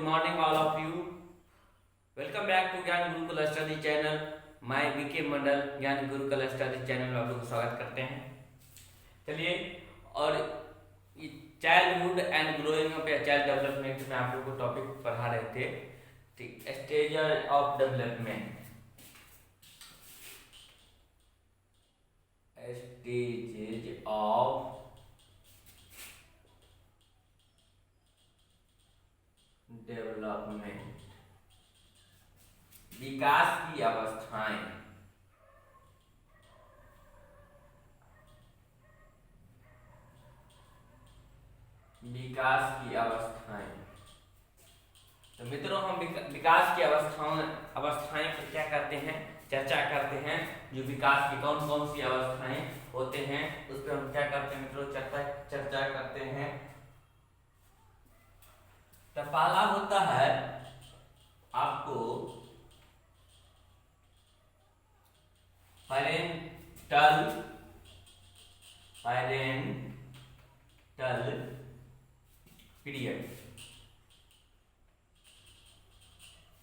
morning, all of you. Welcome back to ज्ञान Gurukul study channel. मैं BK मंडल ज्ञान Gurukul study channel में आप लोग को स्वागत करते हैं. चलिए, और चाइल्डहुड एंड ग्रोइंग अप या चाइल्ड डेवलपमेंट में आप लोग को टॉपिक पढ़ा रहे थे. ठीक, stage of development. Stages of development, विकास की अवस्थाएं. विकास की अवस्थाएं. तो मित्रों, हम विकास की अवस्थाएं पर क्या करते हैं, चर्चा करते हैं. जो विकास की कौन कौन सी अवस्थाएं होते हैं उस पर हम क्या करते हैं मित्रों, चर्चा करते हैं. तो पहला होता है आपको पैरेंटल पीरियड,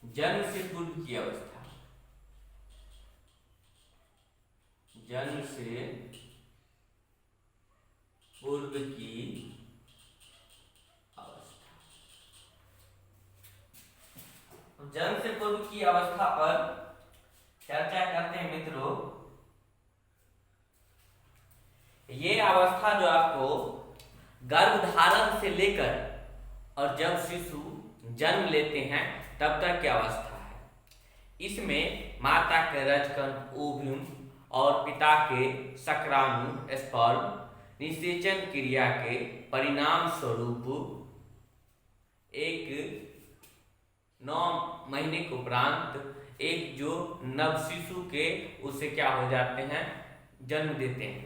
जन्म से पूर्व की अवस्था. जन्म से पूर्व की अवस्था. जन्म से पूर्व की अवस्था पर चर्चा करते हैं मित्रों. ये अवस्था जो आपको गर्भधारण से लेकर और जब शिशु जन्म लेते हैं तब तक की अवस्था है. इसमें माता के रजकण ओव्यूम और पिता के शुक्राणु स्पर्म निषेचन क्रिया के परिणाम स्वरूप एक 9 महीने के उपरांत एक जो नव शिशु के उससे क्या हो जाते हैं, जन्म देते हैं.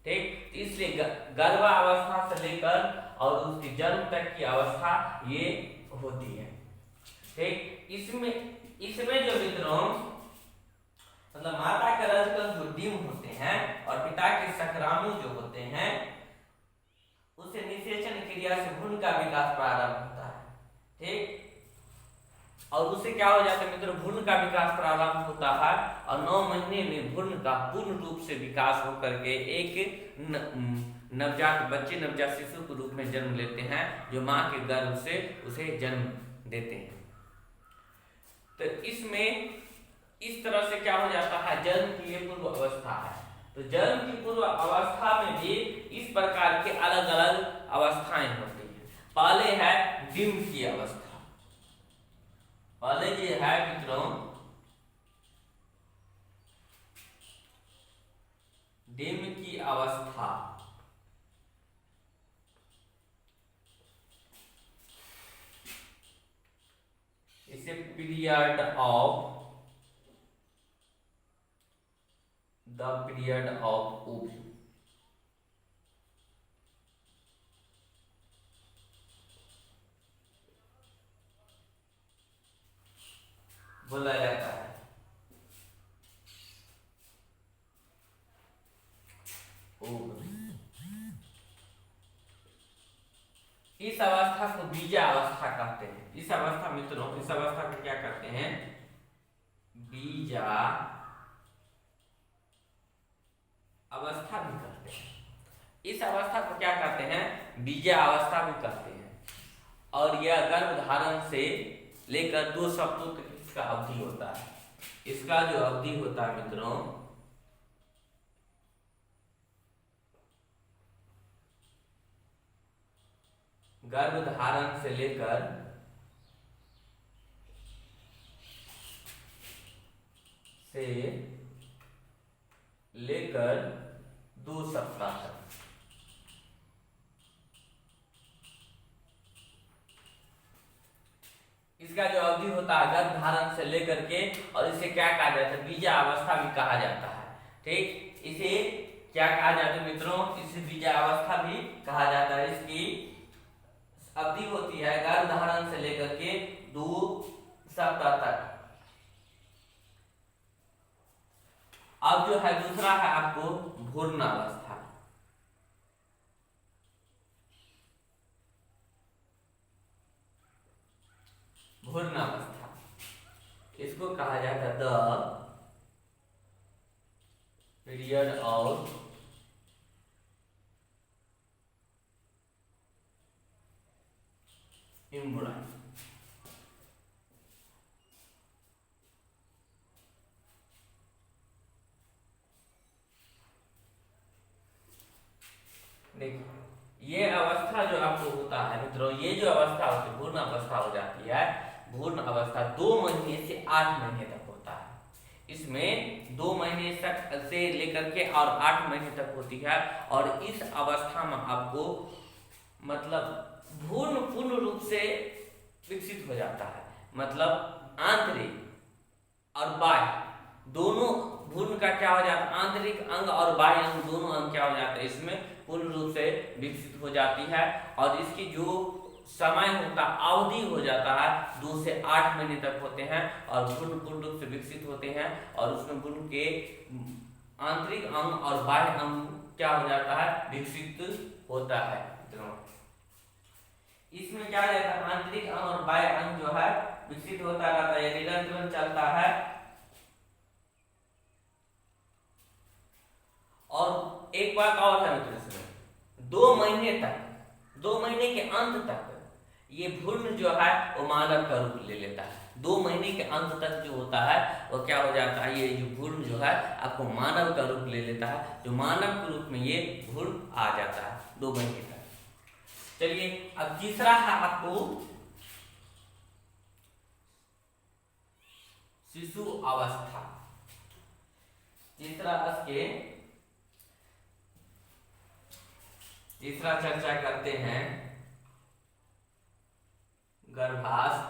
ठीक, इसलिए गर्भावस्था से लेकर और उसके जन्म तक की अवस्था ये होती है. ठीक, इसमें जो मित्रों मतलब माता के रजकण जो डिम होते हैं और पिता के शुक्राणु जो होते हैं उससे निषेचन क्रिया से भ्रूण का विकास प्रारंभ होता है. ठीक, और उससे क्या हो जाता है मित्रों, भ्रूण का विकास प्रारंभ होता है और 9 महीने में भ्रूण का पूर्ण रूप से विकास होकर के एक नवजात बच्चे, नवजात शिशु के रूप में जन्म लेते हैं जो मां के गर्भ से उसे जन्म देते हैं. तो इसमें इस तरह से क्या हो जाता है, जन्म की ये पूर्व अवस्था है. तो जन्म की पूर्व अवस्था में भी इस प्रकार के अलग अलग अवस्थाएं होती हैं. पहले है डिम की अवस्था. पहले जो है मित्रों डिम की अवस्था. इसे पीरियड ऑफ ओव्यूम. बोला जाता है. इस अवस्था को बीजा अवस्था कहते हैं. इस अवस्था मित्रों, इस अवस्था को क्या कहते हैं, बीजा अवस्था भी कहते हैं. इस अवस्था को क्या कहते हैं, बीजा अवस्था भी कहते हैं. और यह गर्भधारण से लेकर 2 सप्ताह तक इसका अवधि होता है. इसका जो अवधि होता है मित्रों गर्भधारण से लेकर 2 सप्ताह तक. इसका जो अवधि होता है गर्भधारण से लेकर के, और इसे क्या कहा जाता है, बीजा अवस्था भी कहा जाता है. ठीक, इसे क्या कहा जाता है मित्रों, इसे बीजा अवस्था भी कहा जाता है. इसकी अवधि होती है गर्भधारण से लेकर के 2 सप्ताह तक. अब जो है दूसरा है आपको भ्रूणावस्था. इसको कहा जाता है द पीरियड ऑफ एम्ब्रायो। देखिए ये अवस्था जो आपको होता है मित्रों, ये जो अवस्था होती है भ्रूण अवस्था हो जाती है। भ्रूण अवस्था 2 महीने से 8 महीने तक होता है। इसमें 2 महीने तक से लेकर के और 8 महीने तक होती है। और इस अवस्था में आपको मतलब भ्रूण पूर्ण रूप से विकसित हो जाता है। मतलब आंतरिक और बाह्य दोनों भ्रूण का क्या हो जाता है, आंतरिक अंग और बाह्य अंग दोनों अंग क्या हो जाते हैं, इसमें पूर्ण रूप से विकसित हो जाती है। और इसकी जो समय होता अवधि हो जाता है 2 से 8 महीने तक होते हैं। और भ्रूण पूर्ण रूप से विकसित होते हैं और उसमें भ्रूण के आंतरिक अंग और बाह्य अंग क्या हो जाता है, विकसित होता है। इसमें क्या रहता है, आंतरिक अंग और बाह्य अंग जो है विकसित होता रहता है, निरंतर चलता है। और एक बात और है मित्र, इसमें 2 महीने तक, 2 महीने के अंत तक ये भ्रूण जो है वो मानव का रूप ले लेता है। 2 महीने के अंत तक जो होता है वो क्या हो जाता है, ये जो भ्रूण जो है आपको मानव का रूप ले लेता है। जो मानव के रूप में ये भ्रूण आ जाता है 2 महीने तक। चलिए अब तीसरा है आपको शिशु अवस्था। तीसरा चर्चा करते हैं गर्भास्थ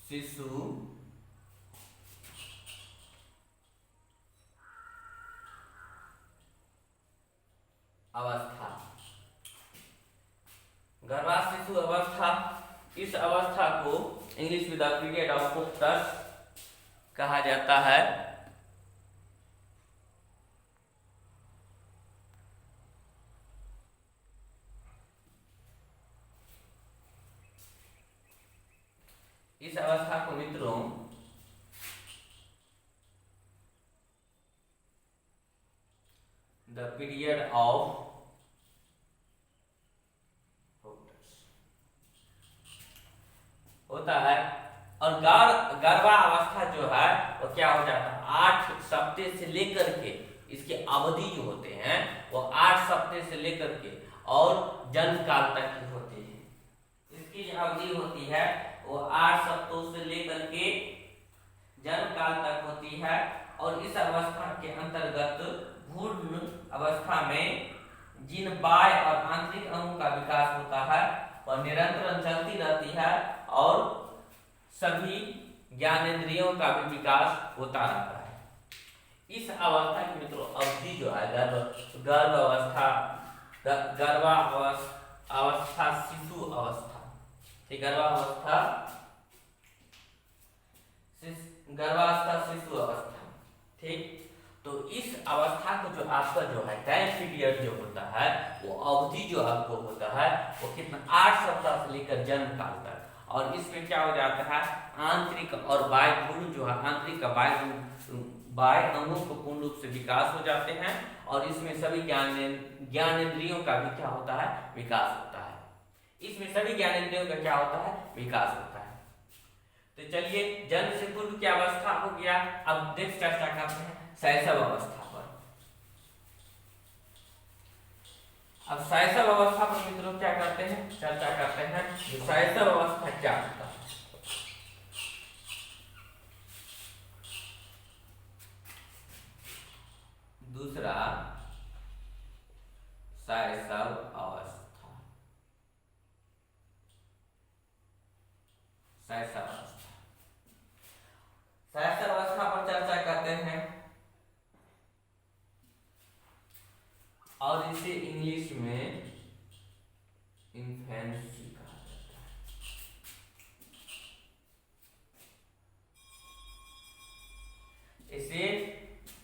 शिशु अवस्था। गर्भास्थ शिशु अवस्था, इस अवस्था को इंग्लिश में द पीरियड ऑफ फोक्टस कहा जाता है। इस अवस्था को मित्रों द पीरियड ऑफ होता है। और गर्भावस्था जो है वो क्या हो जाता है, 8 सप्ताह से लेकर के इसके अवधि जो होते हैं वो 8 सप्ताह से लेकर के और जन्म काल तक की होती है। इसकी जो अवधि होती है वो 8 सप्ताह से लेकर के जन्म काल तक होती है। और इस अवस्था के अंतर्गत भ्रूण अवस्था में जिन बाह्य और आंतरिक अंगों का विकास होता है और निरंतर चलती रहती है और सभी ज्ञानेंद्रियों का भी विकास होता रहता है। इस अवस्था की मित्रों अवधि जो है गर्भावस्था शिशु अवस्था, ठीक, गर्भावस्था शिशु अवस्था, ठीक। तो इस अवस्था को जो आपका जो है टाइम पीरियड जो होता है वो अवधि जो आपको होता है वो कितना 8 सप्ताह से लेकर जन्म काल तक। और इसमें क्या हो जाता है, आंतरिक और बाह्य भ्रूण जो है आंतरिक का बाह्य अंगों को पूर्ण रूप से विकास हो जाते हैं। और इसमें सभी ज्ञानेंद्रियों का भी क्या होता है, विकास होता है। इसमें सभी ज्ञानेंद्रियों का क्या होता है, विकास होता है। तो चलिए जन्म से पूर्व की अवस्था हो गया। अब नेक्स्ट चर्चा करते हैं शैशव अवस्था पर। अब शैशव अवस्था पर मित्रों क्या करते हैं, चर्चा करते हैं शैशव अवस्था क्या होता है। दूसरा शैशव अवस्था, शैशव अवस्था, शैशव अवस्था पर चर्चा करते हैं। और इसे इंग्लिश में इन्फेंसी कहा जाता है। इसे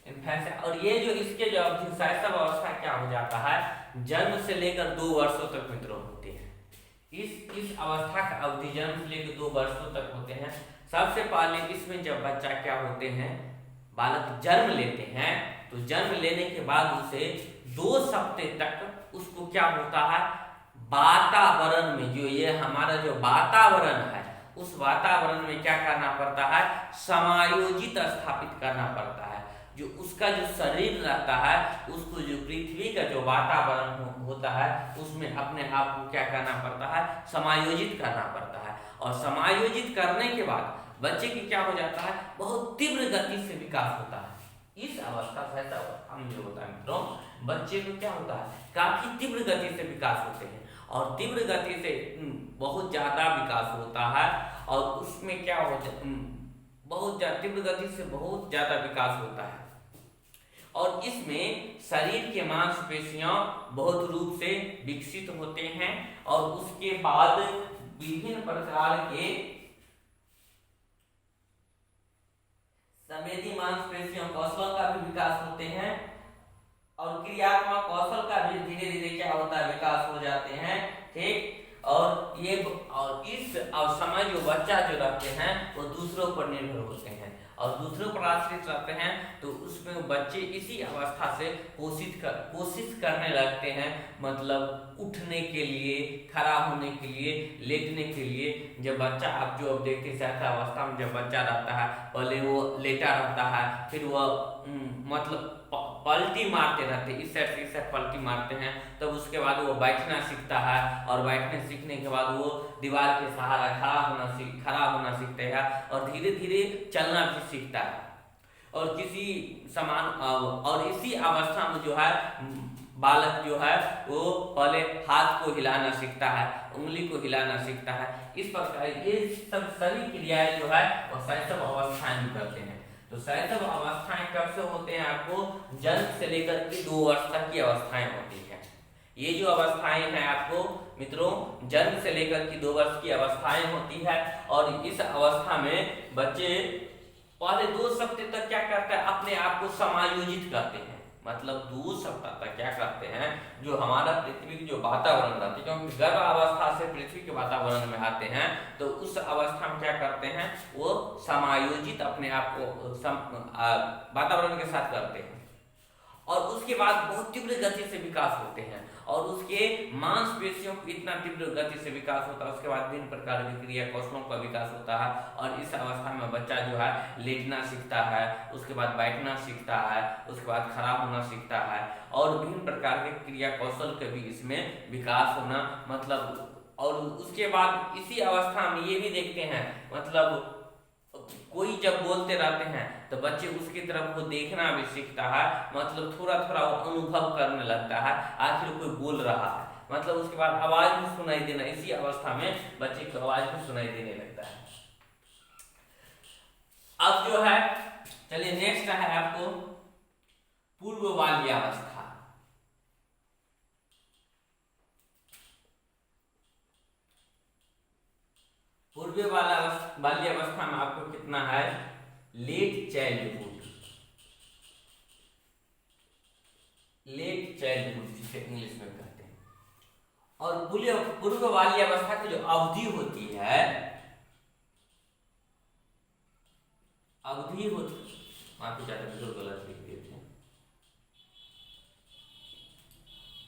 इन्फेंसी, और ये जो इसके जो शैशव अवस्था क्या हो जाता है, जन्म से लेकर 2 वर्षों तक मित्रों होती है। इस अवस्था का अवधि जन्म से लेकर 2 वर्षों तक होते हैं। सबसे पहले इसमें जब बच्चा क्या होते हैं, बालक जन्म लेते हैं, तो जन्म लेने के बाद उसे 2 हफ्ते तक उसको क्या होता है, वातावरण में, जो ये हमारा जो वातावरण है, उस वातावरण में क्या करना पड़ता है, समायोजित स्थापित करना पड़ता है। जो उसका जो शरीर रहता है, उसको जो पृथ्वी का जो वातावरण होता है, उसमें अपने आप को क्या करना पड़ता है, समायोजित करना पड़ता है। और समायोजित करने के बाद बच्चे की क्या हो जाता है, बहुत तीव्र गति से विकास होता है। इस अवस्था से ऐसा हम जो होता है मित्रों, बच्चे को क्या होता है, काफी तीव्र गति से विकास होते हैं, और तीव्र गति से बहुत ज्यादा विकास होता है, और उसमें क्या होता है, बहुत तीव्र गति से बहुत ज्यादा विकास होता है। और इसमें शरीर के मांसपेशियां बहुत रूप से विकसित होते हैं, और उसके बाद विभिन्न प्रकार के संवेदी मांसपेशियों कौशल का भी विकास होते हैं, और क्रियात्मक कौशल का भी धीरे धीरे क्या होता है, विकास हो जाते हैं। ठीक, और इस समय जो बच्चा जो रहते हैं वो दूसरों पर निर्भर होते हैं, और दूसरों पर आश्रित रहते हैं, तो उसमें बच्चे इसी अवस्था से कोशिश करने लगते हैं, मतलब उठने के लिए, खड़ा होने के लिए, लेटने के लिए। जब बच्चा आप जो अब देखते हैं अवस्था में जब बच्चा रहता है, पहले वो लेटा रहता है, फिर वह मतलब पलटी मारते रहते, इस साइड से इस साइड पलटी मारते हैं, तब उसके बाद वो बैठना सीखता है, और बैठने सीखने के बाद वो दीवार के सहारा खड़ा होना सीखते हैं, और धीरे धीरे चलना भी सीखता है। और किसी समान और इसी अवस्था में जो है बालक जो है वो पहले हाथ को हिलाना सीखता है, उंगली को हिलाना सीखता है। इस प्रकार ये सब सभी क्रियाएं जो है वो शैशव अवस्थाएं भी करते हैं। तो शैशव अवस्थाएं कब से होते हैं, आपको जन्म से लेकर के 2 वर्ष तक की अवस्थाएं होती है। ये जो अवस्थाएं हैं आपको मित्रों, जन्म से लेकर के 2 वर्ष की अवस्थाएं होती है, और इस अवस्था में बच्चे पहले 2 सप्ताह तक क्या करते हैं, अपने आप को समायोजित करते हैं। मतलब 2 सप्ताह तक क्या करते हैं, जो हमारा पृथ्वी की जो वातावरण रहती है, क्योंकि गर्भ अवस्था से पृथ्वी के वातावरण में आते हैं, तो उस अवस्था में क्या करते हैं, वो समायोजित अपने आप को वातावरण के साथ करते हैं, और उसके बाद बहुत तीव्र गति से विकास होते हैं, और उसके मांसपेशियों को इतना तीव्र गति से विकास होता है। उसके बाद विभिन्न प्रकार की क्रिया कौशलों का विकास होता है, और इस अवस्था में बच्चा जो है लेटना सीखता है, उसके बाद बैठना सीखता है, उसके बाद खड़ा होना सीखता है, और विभिन्न प्रकार के क्रिया कौशल के भी इसमें विकास होना, मतलब। और उसके बाद इसी अवस्था में ये भी देखते हैं, मतलब कोई जब बोलते रहते हैं तो बच्चे उसकी तरफ को देखना भी सीखता है, मतलब थोड़ा थोड़ा वो अनुभव करने लगता है, आखिर कोई बोल रहा है, मतलब उसके बाद आवाज भी सुनाई देना, इसी अवस्था में बच्चे को आवाज भी सुनाई देने लगता है। अब जो है, चलिए नेक्स्ट है आपको पूर्व बाल्यावस्था। पूर्व बाल्यावस्था में आपको कितना है, लेट चाइल्डहुड, जिसे इंग्लिश में कहते हैं। और पूर्व बाल्यावस्था की जो अवधि होती है, माफी चाहते हैं, गलत लिख दिए थे।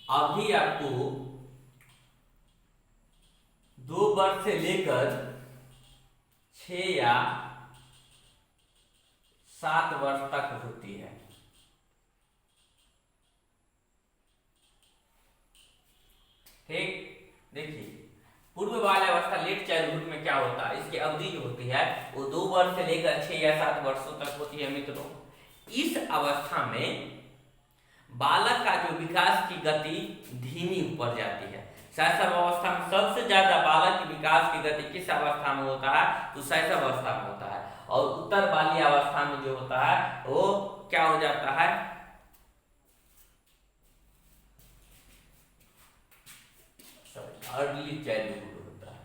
अवधि आपको 2 वर्ष से लेकर 6 या 7 वर्ष तक होती है। ठीक, देखिए पूर्व बाल्यावस्था लेट चाइल्डहुड में क्या होता है, इसकी अवधि जो होती है वो 2 वर्ष से लेकर 6 या 7 वर्षों तक होती है मित्रों। इस अवस्था में बालक का जो विकास की गति धीमी पड़ जाती है। शैशव अवस्था में सबसे ज्यादा बालक की विकास की गति किस अवस्था में होता है, तो शैशव अवस्था में होता है। और उत्तर बाल्य अवस्था में जो होता है वो क्या हो जाता है, अर्ली चाइल्डहुड होता है।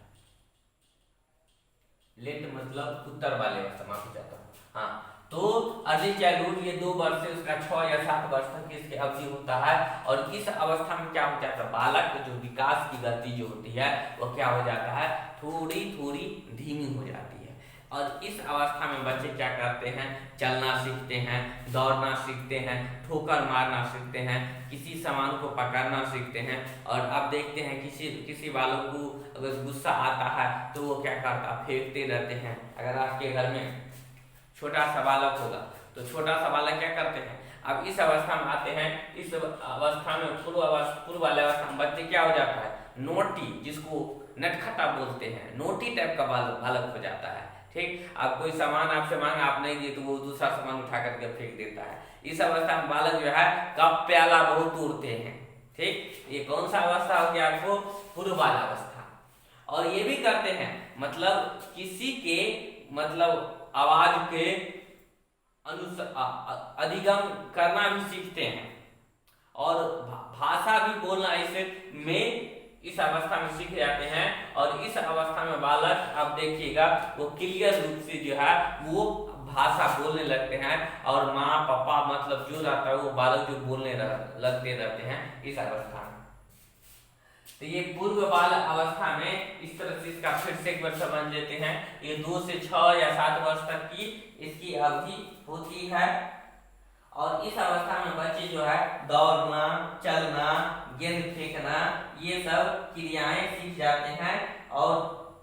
लेट मतलब उत्तर बाल्य अवस्था, माफी चाहता हूँ, हाँ। तो अर्ली चाइल्डहुड ये 2 वर्ष से उसका 6 या 7 वर्ष तक की इसकी अवधि होता है। और इस अवस्था में क्या हो जाता है, बालक जो विकास की गति जो होती है वो क्या हो जाता है, थोड़ी थोड़ी धीमी हो जाती है। और इस अवस्था में बच्चे क्या करते हैं, चलना सीखते हैं, दौड़ना सीखते हैं, ठोकर मारना सीखते हैं, किसी सामान को पकड़ना सीखते हैं। और अब देखते हैं किसी बालक को अगर गुस्सा आता है तो वो क्या करता है, फेंकते रहते हैं। अगर आपके घर में छोटा सा बालक होगा तो छोटा सा बालक क्या करते हैं, अब इस अवस्था में आते हैं, इस अवस्था में पूर्व वाले अवस्था में बच्चे क्या हो जाता है, नोटी, जिसको नटखटा बोलते हैं, नोटी टाइप का बालक हो जाता है। ठीक, अब कोई सामान आपसे मांगा, आप नहीं दिए तो वो दूसरा सामान उठा करके फेंक देता है। इस अवस्था में बालक जो है कप प्याला बहुत तोड़ते हैं। ठीक, ये कौन सा अवस्था हो गया आपको, पूर्व वाला अवस्था। और ये भी करते हैं, मतलब किसी के मतलब आवाज के अधिगम करना भी सीखते हैं और भाषा भी बोलना इसे में इस अवस्था में सीख जाते हैं। और इस अवस्था में बालक, अब देखिएगा, वो क्लियर रूप से जो है वो भाषा बोलने लगते हैं। और माँ पापा मतलब जो रहता है वो बालक जो बोलने लगते रहते हैं इस अवस्था में। तो ये पूर्व बाल अवस्था में इस तरह से इसका फिर से एक बार समझ लेते हैं। ये 2 से 6 या 7 वर्ष तक की इसकी अवधि होती है। और इस अवस्था में बच्चे जो है दौड़ना, चलना, गेंद फेंकना, ये सब क्रियाएं सीख जाते हैं। और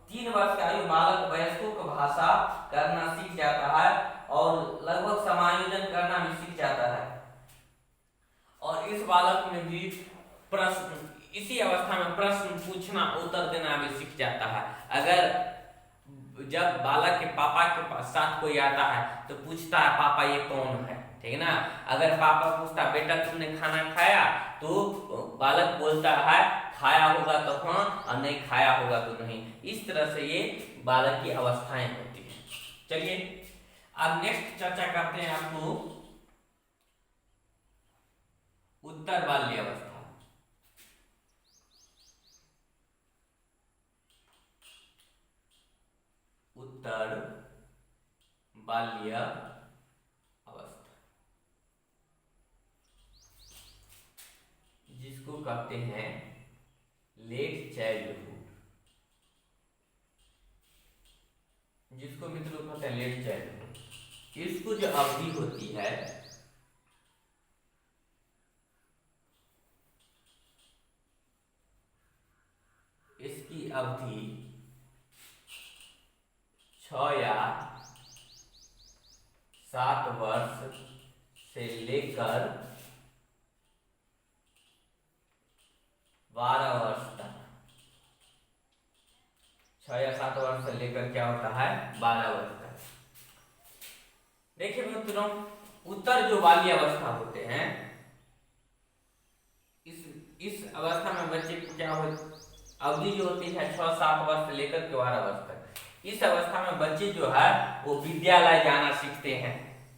3 वर्ष का आयु बालक वयस्कों को भाषा करना सीख जाता है और लगभग समायोजन करना भी सीख जाता है। और इस बालक में भी प्रश्न, इसी अवस्था में प्रश्न पूछना, उत्तर देना भी सीख जाता है। अगर जब बालक के पापा के पास साथ कोई आता है तो पूछता है पापा ये कौन है, ठीक है ना। अगर पापा पूछता बेटा तुमने खाना खाया, तो बालक बोलता है खाया होगा तो हाँ और नहीं खाया होगा तो नहीं। इस तरह से ये बालक की अवस्थाएं होती हैं। चलिए अब नेक्स्ट चर्चा करते हैं आपको उत्तर बाल्य अवस्था। उत्तर बाल्य अवस्था, जिसको कहते हैं लेट चाइल्डहुड, जिसको मित्रों कहते हैं लेट चाइल्डहुड। इसको जो अवधि होती है इसकी अवधि 6 या 7 वर्ष से लेकर 12 वर्ष तक। 6 या 7 वर्ष से लेकर क्या होता है, 12 वर्ष तक। देखिए मित्रों, उत्तर जो बाल्य अवस्था होते हैं, इस अवस्था में बच्चे को क्या हो, अवधि जो होती है 6-7 वर्ष से लेकर 12 वर्ष तक। इस अवस्था में बच्चे जो है वो विद्यालय जाना सीखते हैं,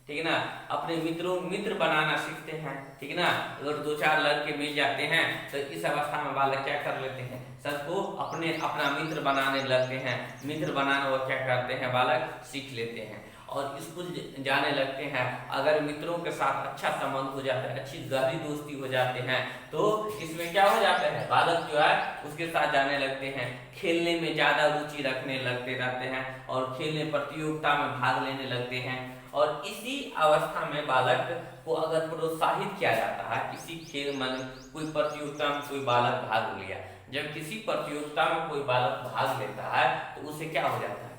ठीक है ना। अपने मित्र बनाना सीखते हैं, ठीक है ना। अगर 2-4 लड़के मिल जाते हैं तो इस अवस्था में बालक क्या कर लेते हैं, सबको अपना मित्र बनाने लगते हैं। मित्र बनाना वो क्या करते हैं, बालक सीख लेते हैं और स्कूल जाने लगते हैं। अगर मित्रों के साथ अच्छा संबंध हो जाता है, अच्छी गहरी दोस्ती हो जाते हैं, तो इसमें क्या हो जाता है, बालक जो है उसके साथ जाने लगते हैं। खेलने में ज्यादा रुचि रखने लगते रहते हैं और खेलने प्रतियोगिता में भाग लेने लगते हैं। और इसी अवस्था में बालक को अगर प्रोत्साहित किया जाता है, किसी खेल में कोई प्रतियोगिता में कोई बालक भाग लिया, जब किसी प्रतियोगिता में कोई बालक भाग लेता है तो उसे क्या हो जाता है,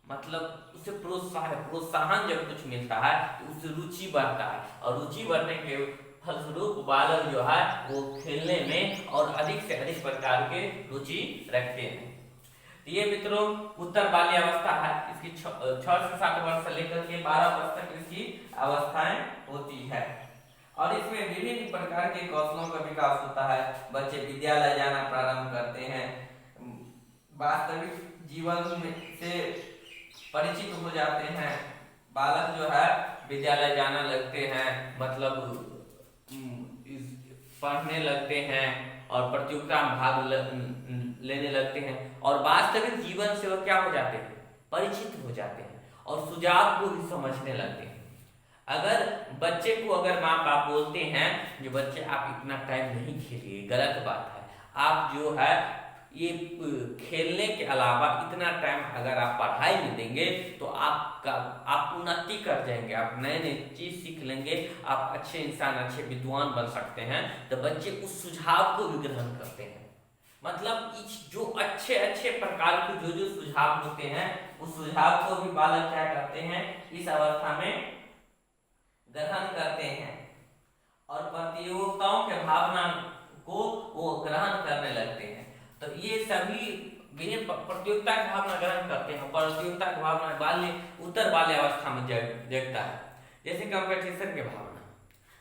मतलब उसे प्रोत्साहन जब कुछ मिलता है तो उससे रुचि बढ़ता है। और रुचि बढ़ने के फलस्वरूप बालक जो है वो खेलने में और अधिक से अधिक प्रकार के रुचि रखते हैं। तो ये मित्रों उत्तर बाल्य अवस्था है। इसकी 6 से 7 वर्ष से लेकर के 12 वर्ष तक इसकी अवस्थाएं होती है। और इसमें विभिन्न प्रकार के कौशलों का विकास होता है। बच्चे विद्यालय जाना प्रारंभ करते हैं, वास्तविक जीवन से परिचित हो जाते हैं। बालक जो है विद्यालय जाना लगते हैं, मतलब पढ़ने लगते हैं और प्रतियोगिता में भाग लेने लगते हैं और वास्तविक जीवन से वो क्या हो जाते हैं, परिचित हो जाते हैं और सुझाव को भी समझने लगते हैं। अगर बच्चे को अगर माँ बाप बोलते हैं जो बच्चे आप इतना टाइम नहीं खेलिए, गलत बात है। आप जो है ये खेलने के अलावा इतना टाइम अगर आप पढ़ाई में देंगे तो आप उन्नति कर जाएंगे, आप नए नए चीज सीख लेंगे, आप अच्छे इंसान, अच्छे विद्वान बन सकते हैं। तो बच्चे उस सुझाव को भी ग्रहण करते हैं। मतलब जो अच्छे अच्छे प्रकार के जो सुझाव होते हैं उस सुझाव को भी बालक क्या करते हैं, इस अवस्था में ग्रहण करते हैं और प्रतियोगिताओं के भावना को वो ग्रहण करने लगते हैं। तो ये सभी प्रतियोगिता की भावना ग्रहण करते हैं। प्रतियोगिता की भावना बाल्य उत्तर बाल्य अवस्था में जगता है। जैसे कंपटीशन की भावना,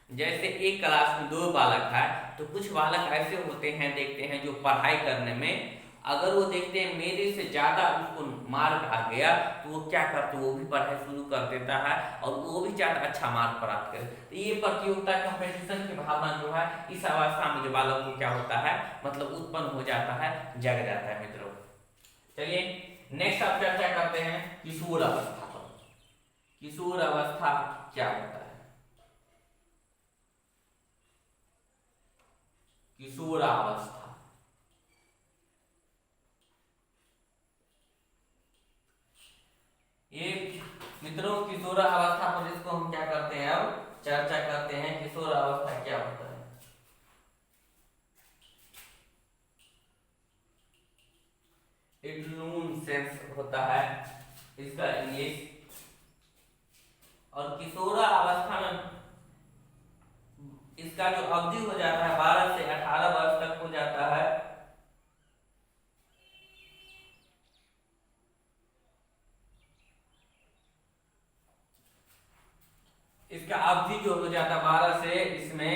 जैसे एक क्लास में 2 बालक है तो कुछ बालक ऐसे होते हैं, देखते हैं जो पढ़ाई करने में अगर वो देखते हैं मेरे से ज्यादा उसको मार्क आ गया तो वो क्या करते, वो भी पढ़ाई शुरू कर देता है और वो भी चाहता अच्छा मार्क प्राप्त करे। तो ये प्रतियोगिता कंपटीशन की भावना जो है इस अवस्था में जो बालक को क्या होता है, मतलब उत्पन्न हो जाता है, जग जाता है मित्रों। चलिए नेक्स्ट आप चर्चा करते हैं किशोर अवस्था पर। किशोर अवस्था क्या होता है? किशोर अवस्था ये मित्रों किशोर अवस्था पर इसको हम क्या करते हैं, अब चर्चा करते हैं किशोर अवस्था क्या होता है। एडोलेसेंस होता है इसका इंग्लिश। और किशोर अवस्था में इसका जो अवधि हो जाता है 12 से 18 वर्ष तक हो जाता है। इसका अवधि जो हो जाता है 12 से, इसमें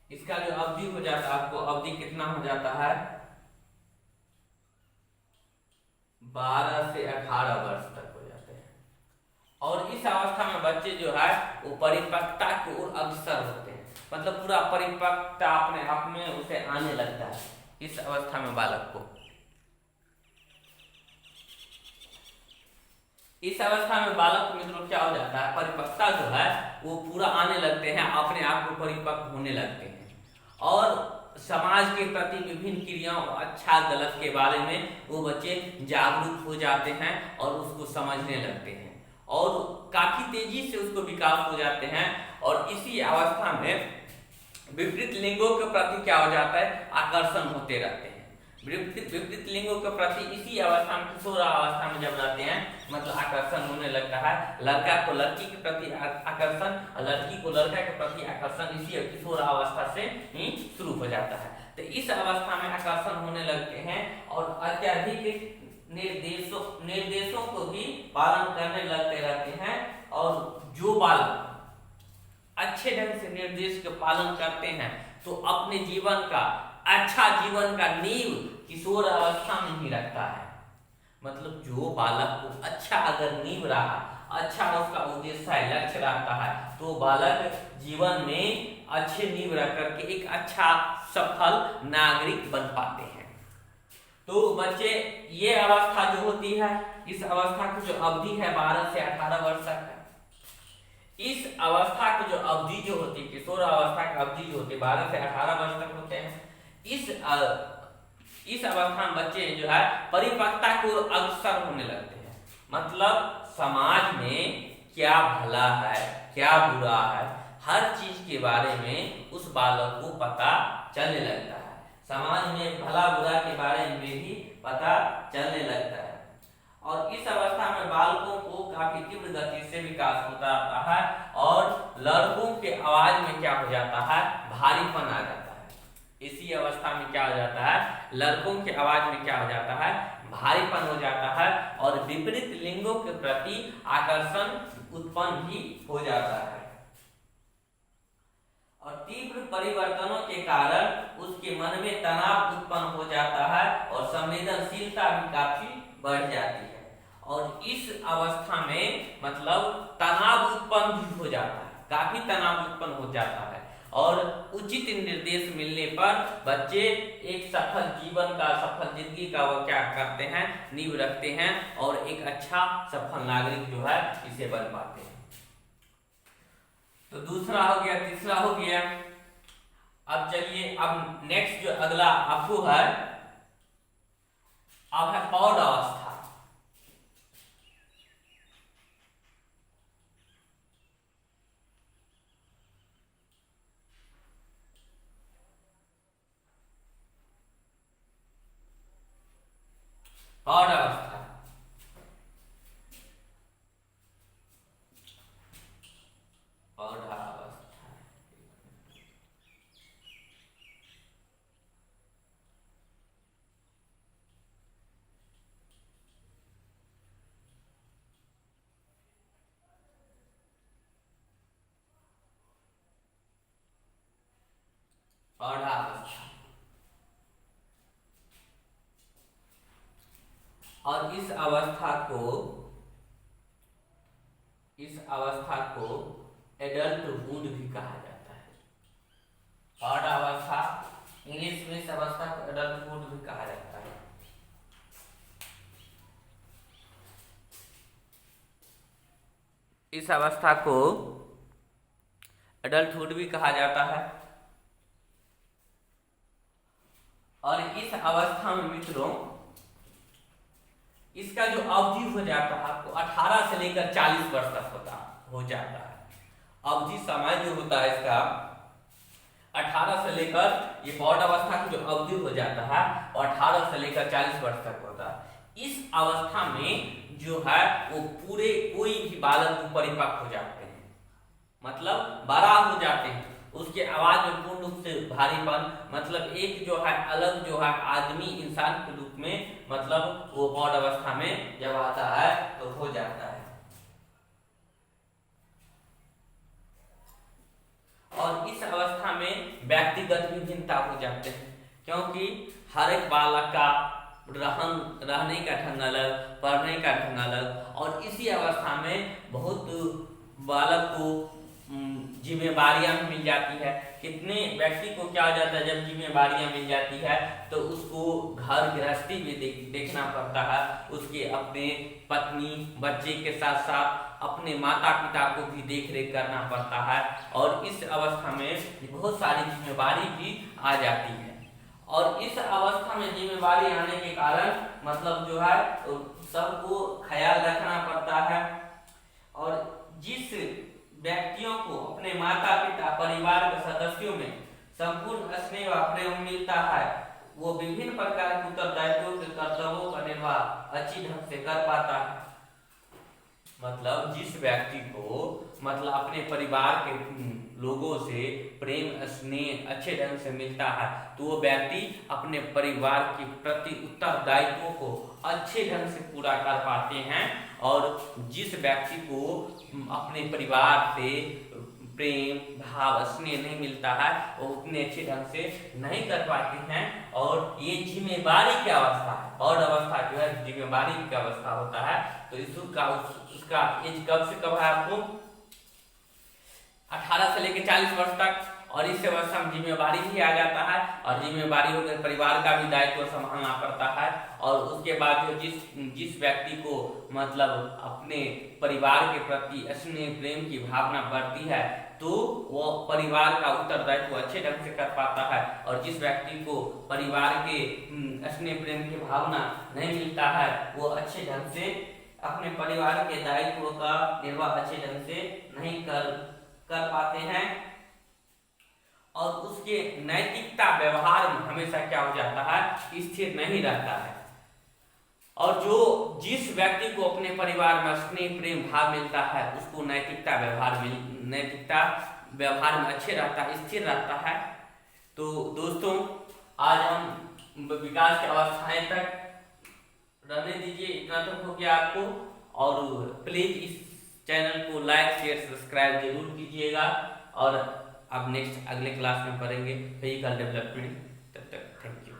इसका जो अवधि हो जाता है, आपको अवधि कितना हो जाता है, 12 से 18 वर्ष तक हो जाते हैं। और इस अवस्था में बच्चे जो है वो परिपक्वता की ओर अग्रसर होते हैं, मतलब पूरा परिपक्वता अपने आप में उसे आने लगता है इस अवस्था में बालक को। इस अवस्था में बालक मित्रों क्या हो जाता है, परिपक्वता जो है वो पूरा आने लगते हैं, अपने आप को परिपक्व होने लगते हैं और समाज के प्रति विभिन्न क्रियाओं अच्छा गलत के बारे में वो बच्चे जागरूक हो जाते हैं और उसको समझने लगते हैं और काफी तेजी से उसको विकास हो जाते हैं। और इसी अवस्था में विपरीत लिंगों के प्रति क्या हो जाता है, आकर्षण होते रहते हैं। विपरीत लिंगों के प्रति इसी अवस्था में, किशोर अवस्था में जब रहते हैं, मतलब आकर्षण होने लगता है। लड़का को लड़की के प्रति आकर्षण और लड़की को लड़का के प्रति आकर्षण इसी किशोर अवस्था से ही शुरू हो जाता है। तो इस अवस्था में आकर्षण होने लगते हैं और अत्यधिक निर्देशों को भी पालन करने लगते रहते हैं। और जो बालक अच्छे ढंग से निर्देश के पालन करते हैं तो अपने जीवन का अच्छा जीवन का नींव किशोर अवस्था में ही रखता है। मतलब जो बालक को अच्छा अगर नींव रहा, अच्छा उसका उद्देश्य है, लक्ष्य रहता है, तो बालक जीवन में अच्छे नींव रख करके एक अच्छा सफल नागरिक बन पाते हैं। तो बच्चे ये अवस्था जो होती है, इस अवस्था की जो अवधि है 12 से 18 वर्ष तक है। इस अवस्था की जो अवधि जो होती है, किशोर अवस्था की अवधि जो होती है 12 से 18 वर्ष तक होते हैं। इस अवस्था में बच्चे जो है परिपक्वता को अग्रसर होने लगते हैं, मतलब समाज में क्या भला है क्या बुरा है हर चीज के बारे में उस बालक को पता चलने लगता है। समाज में भला बुरा के बारे में भी पता चलने लगता है। और इस अवस्था में बालकों को काफी तीव्र गति से विकास होता है और लड़कों के आवाज में क्या हो जाता है, भारीपन आ जाता है। इसी अवस्था में क्या हो जाता है, लड़कों के आवाज में क्या हो जाता है, भारीपन हो जाता है और विपरीत लिंगों के प्रति आकर्षण उत्पन्न भी हो जाता है। और तीव्र परिवर्तनों के कारण उसके मन में तनाव उत्पन्न हो जाता है और संवेदनशीलता भी काफी बढ़ जाती है। और इस अवस्था में मतलब तनाव उत्पन्न भी हो जाता है, काफी तनाव उत्पन्न हो जाता है और उचित निर्देश मिलने पर बच्चे एक सफल जीवन का, सफल जिंदगी का वो क्या करते हैं, नींव रखते हैं और एक अच्छा सफल नागरिक जो है इसे बन पाते हैं। तो दूसरा हो गया, तीसरा हो गया। अब चलिए, अब नेक्स्ट जो अगला आपको है, अब है प्रौढ़ अवस्था। प्रौढ़ अवस्था, प्रौढ़ अवस्था, प्रौढ़ अवस्था। और इस अवस्था को एडल्टहुड भी कहा जाता है। प्रौढ़ अवस्था, इंग्लिश में इस अवस्था को एडल्टहुड भी कहा जाता है। इस अवस्था को एडल्टहुड भी कहा जाता है। और इस अवस्था में मित्रों, इसका जो अवधि हो जाता है आपको 18 से लेकर 40 वर्ष तक हो जाता है। अवधि समय जो होता है इसका 18 से लेकर, ये प्रौढ़ अवस्था की जो अवधि हो जाता है वो 18 से लेकर 40 वर्ष तक होता है। इस अवस्था में जो है वो पूरे कोई भी बालक परिपक्व हो जाते हैं, मतलब बड़ा हो जाते हैं। उसके आवाज में पूर्ण रूप से भारीपन, मतलब एक जो है अलग जो है आदमी इंसान के रूप में, मतलब वो प्रौढ़ अवस्था में जब आता है तो हो जाता है। और इस अवस्था में व्यक्तिगत विभिन्नता हो जाते हैं, क्योंकि हर एक बालक का रहने का ढंग अलग, पढ़ने का ढंग अलग। और इसी अवस्था में बहुत बालक को जिम्मेवारियां मिल जाती है। कितने व्यक्ति को क्या हो जाता है, जब जिम्मेवारियां मिल जाती है तो उसको घर गृहस्थी भी देखना पड़ता है। उसके अपने पत्नी बच्चे के साथ साथ अपने माता पिता को भी देख रेख करना पड़ता है। और इस अवस्था में बहुत सारी जिम्मेवारी भी आ जाती है। और इस अवस्था में जिम्मेवारी आने के कारण मतलब जो है सबको ख्याल रखना पड़ता है। और जिस व्यक्तियों को अपने माता पिता परिवार के सदस्यों में संपूर्ण स्नेह व प्रेम मिलता है, वो विभिन्न प्रकार के उत्तरदायित्वों के कर्तव्यों का निर्वाह अच्छी ढंग से कर पाता है। मतलब जिस व्यक्ति को मतलब अपने परिवार के लोगों से प्रेम स्नेह अच्छे ढंग से मिलता है, तो वो व्यक्ति अपने परिवार के प्रति उत्तरदायित्वों को अच्छे ढंग से पूरा कर पाते हैं। और जिस व्यक्ति को अपने परिवार से प्रेम भाव स्नेह नहीं मिलता है, वो उतने अच्छे ढंग से नहीं कर पाते हैं। और ये जिम्मेवारी की अवस्था है, और अवस्था जो है जिम्मेवारी की अवस्था होता है। तो उसका एज कब से कब है आपको 18 से लेकर 40 वर्ष तक। और इस अवस्था में जिम्मेवारी भी आ जाता है, और जिम्मेवारी होकर परिवार का भी दायित्व संभालना पड़ता है। और उसके बाद जो जिस व्यक्ति को मतलब अपने परिवार के प्रति स्नेह प्रेम की भावना बढ़ती है, तो वो परिवार का उत्तरदायित्व अच्छे ढंग से कर पाता है। और जिस व्यक्ति को परिवार के स्नेह प्रेम की भावना नहीं मिलता है, वो अच्छे ढंग से अपने परिवार के दायित्व का निर्वाह अच्छे ढंग से नहीं कर पाते हैं। और उसके नैतिकता व्यवहार में हमेशा क्या हो जाता है, स्थिर नहीं रहता है। और जिस व्यक्ति को अपने परिवार में स्नेह प्रेम भाव मिलता है, उसको नैतिकता व्यवहार में अच्छे रहता है, स्थिर रहता है। तो दोस्तों, आज हम विकास की अवस्थाएं तक रहने दीजिए, इतना तक हो गया आपको। और प्लीज इस चैनल को लाइक शेयर सब्सक्राइब जरूर कीजिएगा। और अब नेक्स्ट अगले क्लास में पढ़ेंगे व्हीकल डेवलपमेंट। तब तक थैंक यू।